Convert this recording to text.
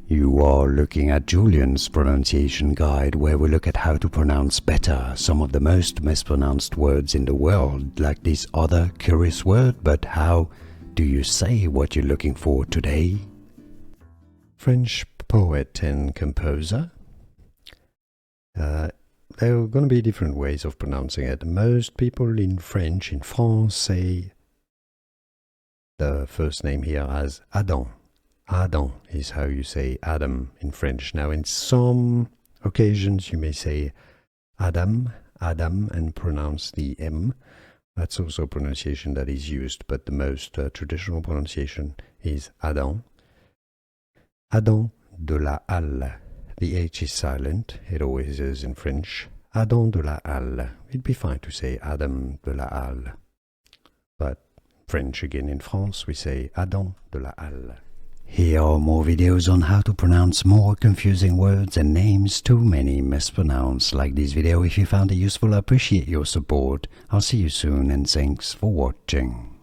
You are looking at Julian's pronunciation guide, where we look at how to pronounce better some of the most mispronounced words in the world, like this other curious word. But how do you say what you're looking for today? French poet and composer. There are going to be different ways of pronouncing it. Most people in French, in France, say the first name here as Adam. Adam is how you say Adam in French. Now, in some occasions, you may say Adam, Adam, and pronounce the M. That's also a pronunciation that is used, but the most traditional pronunciation is Adam. Adam de la Halle. The H is silent. It always is in French. Adam de la Halle. It'd be fine to say Adam de la Halle. But French again, in France, we say Adam de la Halle. Here are more videos on how to pronounce more confusing words and names too many mispronounced. Like this video if you found it useful. I appreciate your support. I'll see you soon and thanks for watching.